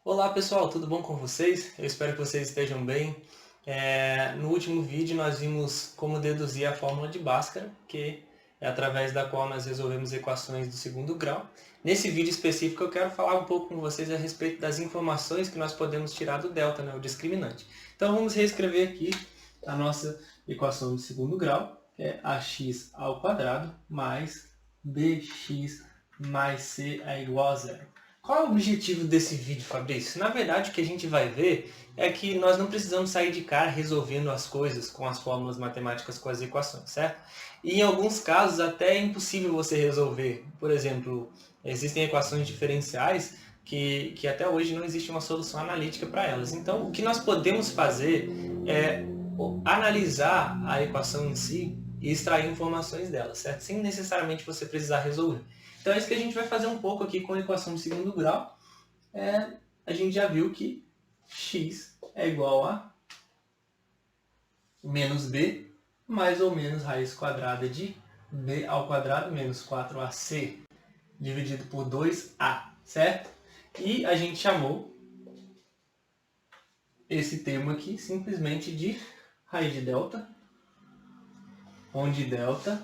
Olá pessoal, tudo bom com vocês? Eu espero que vocês estejam bem. No último vídeo nós vimos como deduzir a fórmula de Bhaskara, que é através da qual nós resolvemos equações do segundo grau. Nesse vídeo específico eu quero falar um pouco com vocês a respeito das informações que nós podemos tirar do delta, né, o discriminante. Então vamos reescrever aqui a nossa equação de segundo grau, que é ax ao quadrado mais bx mais c é igual a zero. Qual é o objetivo desse vídeo, Fabrício? Na verdade, o que a gente vai ver é que nós não precisamos sair de cara resolvendo as coisas com as fórmulas matemáticas, com as equações, certo? E em alguns casos até é impossível você resolver. Por exemplo, existem equações diferenciais que até hoje não existe uma solução analítica para elas. Então, o que nós podemos fazer é analisar a equação em si e extrair informações dela, certo? Sem necessariamente você precisar resolver. Então é isso que a gente vai fazer um pouco aqui com a equação de segundo grau. A gente já viu que x é igual a menos b mais ou menos raiz quadrada de b ao quadrado menos 4ac dividido por 2a, certo? E a gente chamou esse termo aqui simplesmente de raiz de delta, onde delta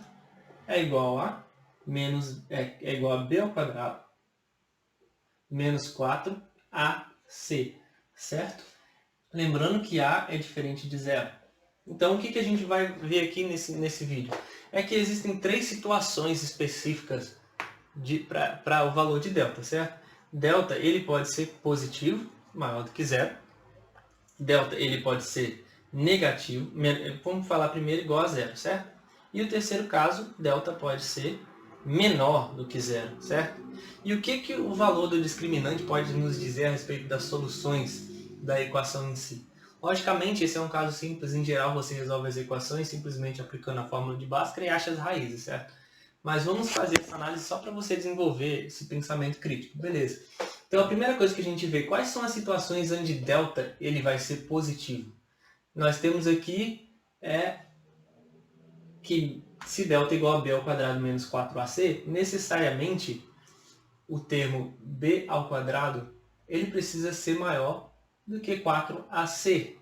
é igual a é igual a b ao quadrado menos 4ac, certo? Lembrando que a é diferente de zero. Então, o que a gente vai ver aqui nesse vídeo? É que existem três situações específicas para o valor de delta, certo? Delta ele pode ser positivo, maior do que zero. Delta ele pode ser negativo, vamos falar primeiro igual a zero, certo? E o terceiro caso, delta pode ser menor do que zero, certo? E o que o valor do discriminante pode nos dizer a respeito das soluções da equação em si? Logicamente, esse é um caso simples. Em geral, você resolve as equações simplesmente aplicando a fórmula de Bhaskara e acha as raízes, certo? Mas vamos fazer essa análise só para você desenvolver esse pensamento crítico, beleza? Então, a primeira coisa que a gente vê, quais são as situações onde delta ele vai ser positivo? Nós temos aqui que se delta é igual a b ao quadrado menos 4ac, necessariamente o termo b ao quadrado ele precisa ser maior do que 4ac,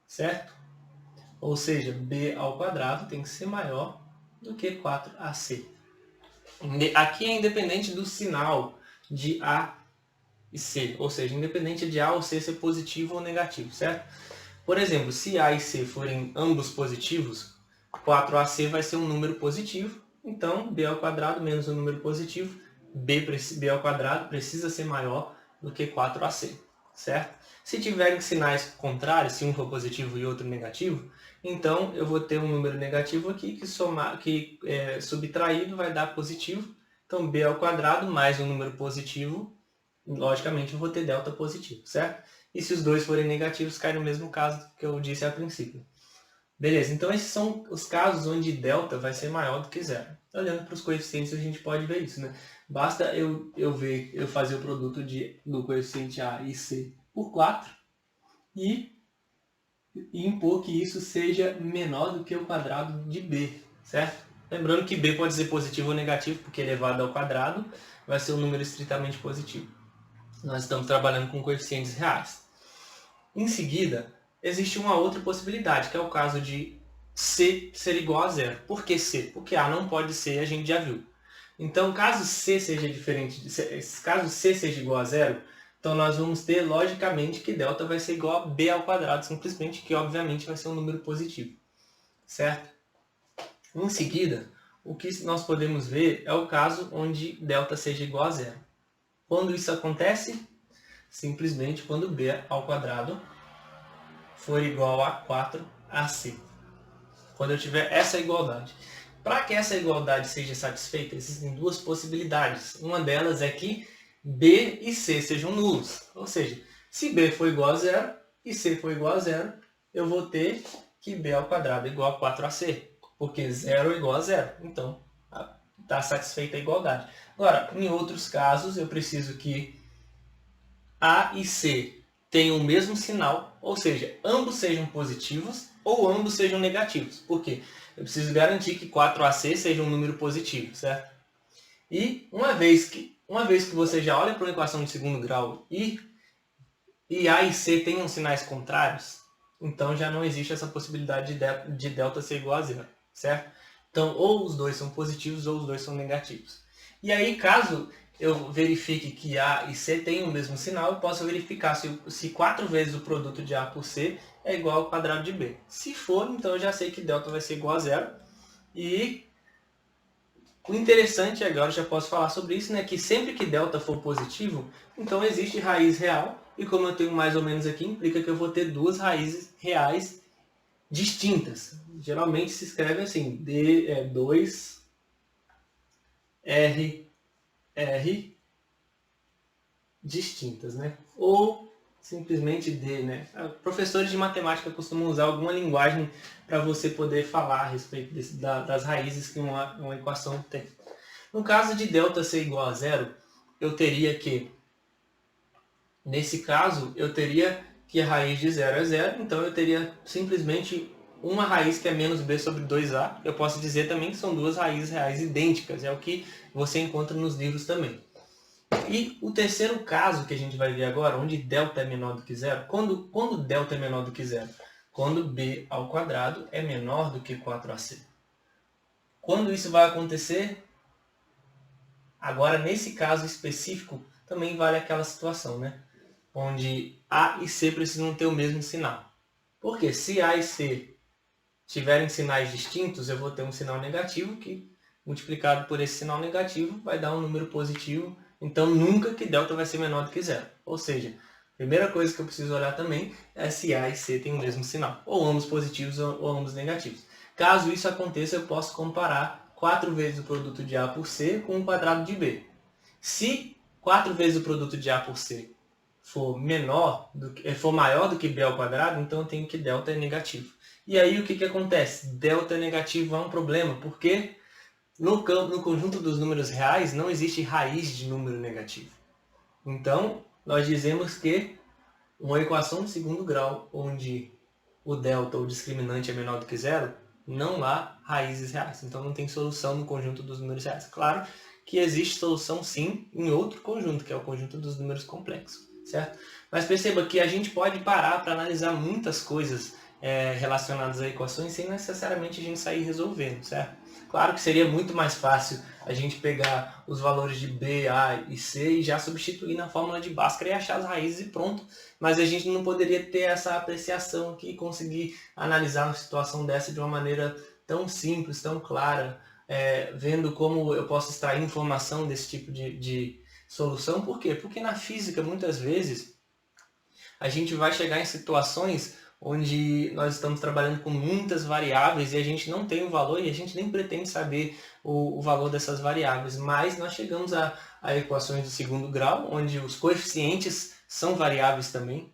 certo? Ou seja, b ao quadrado tem que ser maior do que 4ac. Aqui é independente do sinal de A e C, ou seja, independente de A ou C ser positivo ou negativo, certo? Por exemplo, se A e C forem ambos positivos, 4ac vai ser um número positivo, então b ao quadrado menos um número positivo, b ao quadrado precisa ser maior do que 4ac, certo? Se tiverem sinais contrários, se um for positivo e outro negativo, então eu vou ter um número negativo aqui que subtraído vai dar positivo, então b ao quadrado mais um número positivo, logicamente eu vou ter delta positivo, certo? E se os dois forem negativos, cai no mesmo caso que eu disse a princípio. Beleza, então esses são os casos onde delta vai ser maior do que zero. Olhando para os coeficientes a gente pode ver isso, né? Basta eu fazer o produto do coeficiente A e C por 4 e impor que isso seja menor do que o quadrado de B, certo? Lembrando que B pode ser positivo ou negativo, porque elevado ao quadrado vai ser um número estritamente positivo. Nós estamos trabalhando com coeficientes reais. Em seguida, existe uma outra possibilidade, que é o caso de C ser igual a zero. Por que C? Porque A não pode ser, a gente já viu. Então, caso C seja caso C seja igual a zero, então nós vamos ter, logicamente, que delta vai ser igual a b ao quadrado, simplesmente, que obviamente vai ser um número positivo, certo? Em seguida, o que nós podemos ver é o caso onde delta seja igual a zero. Quando isso acontece? Simplesmente quando b ao quadrado for igual a 4ac. Quando eu tiver essa igualdade. Para que essa igualdade seja satisfeita, existem duas possibilidades. Uma delas é que b e c sejam nulos. Ou seja, se b for igual a zero e c for igual a zero, eu vou ter que b ao quadrado é igual a 4ac. Porque 0 é igual a zero. Então, está satisfeita a igualdade. Agora, em outros casos, eu preciso que a e C tenham o mesmo sinal, ou seja, ambos sejam positivos ou ambos sejam negativos. Por quê? Eu preciso garantir que 4ac seja um número positivo, certo? E uma vez que você já olha para uma equação de segundo grau e e A e C tenham sinais contrários, então já não existe essa possibilidade de delta ser igual a zero, certo? Então, ou os dois são positivos ou os dois são negativos. E aí, caso eu verifique que A e C têm o mesmo sinal, eu posso verificar se 4 vezes o produto de A por C é igual ao quadrado de B. Se for, então eu já sei que delta vai ser igual a zero. E o interessante, agora eu já posso falar sobre isso, né, que sempre que delta for positivo, então existe raiz real, e como eu tenho mais ou menos aqui, implica que eu vou ter duas raízes reais distintas. Geralmente se escreve assim, 2R distintas, né? Ou simplesmente D, né? Professores de matemática costumam usar alguma linguagem para você poder falar a respeito das raízes que uma equação tem. No caso de delta ser igual a zero, eu teria que, nesse caso, eu teria que a raiz de 0 é 0, então eu teria simplesmente uma raiz que é menos b sobre 2a. Eu posso dizer também que são duas raízes reais idênticas, é o que você encontra nos livros também. E o terceiro caso que a gente vai ver agora, onde delta é menor do que zero, quando delta é menor do que zero? Quando b ao quadrado é menor do que 4ac. Quando isso vai acontecer? Agora, nesse caso específico, também vale aquela situação, né? Onde A e C precisam ter o mesmo sinal. Porque se A e C tiverem sinais distintos, eu vou ter um sinal negativo que, multiplicado por esse sinal negativo, vai dar um número positivo. Então, nunca que delta vai ser menor do que zero. Ou seja, a primeira coisa que eu preciso olhar também é se A e C têm o mesmo sinal. Ou ambos positivos ou ambos negativos. Caso isso aconteça, eu posso comparar 4 vezes o produto de A por C com o quadrado de B. Se 4 vezes o produto de A por C for maior do que B ao quadrado, então eu tenho que delta é negativo. E aí o que acontece? Delta é negativo é um problema, porque no conjunto dos números reais não existe raiz de número negativo. Então, nós dizemos que uma equação de segundo grau, onde o delta, o discriminante, é menor do que zero, não há raízes reais. Então não tem solução no conjunto dos números reais. Claro que existe solução sim em outro conjunto, que é o conjunto dos números complexos, certo? Mas perceba que a gente pode parar para analisar muitas coisas relacionadas a equações sem necessariamente a gente sair resolvendo, certo? Claro que seria muito mais fácil a gente pegar os valores de B, A e C e já substituir na fórmula de Bhaskara e achar as raízes e pronto. Mas a gente não poderia ter essa apreciação aqui e conseguir analisar uma situação dessa de uma maneira tão simples, tão clara, vendo como eu posso extrair informação desse tipo de solução. Por quê? Porque na física, muitas vezes, a gente vai chegar em situações onde nós estamos trabalhando com muitas variáveis e a gente não tem o valor e a gente nem pretende saber o valor dessas variáveis, mas nós chegamos a equações do segundo grau, onde os coeficientes são variáveis também,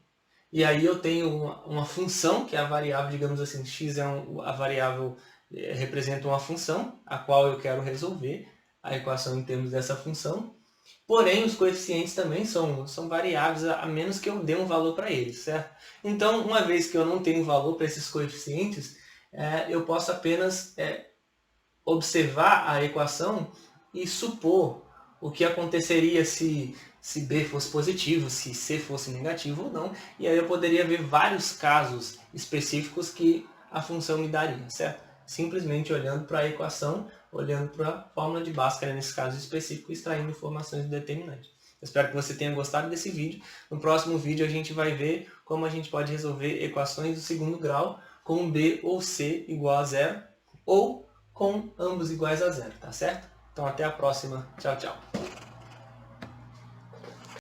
e aí eu tenho uma função, que é a variável, digamos assim, x a variável representa uma função, a qual eu quero resolver a equação em termos dessa função. Porém, os coeficientes também são variáveis, a menos que eu dê um valor para eles, certo? Então, uma vez que eu não tenho valor para esses coeficientes, eu posso apenas observar a equação e supor o que aconteceria se B fosse positivo, se C fosse negativo ou não. E aí eu poderia ver vários casos específicos que a função me daria, certo? Simplesmente olhando para a equação, olhando para a fórmula de Bhaskara, nesse caso específico, extraindo informações do determinante. Eu espero que você tenha gostado desse vídeo. No próximo vídeo a gente vai ver como a gente pode resolver equações do segundo grau com B ou C igual a zero, ou com ambos iguais a zero, tá certo? Então até a próxima. Tchau, tchau.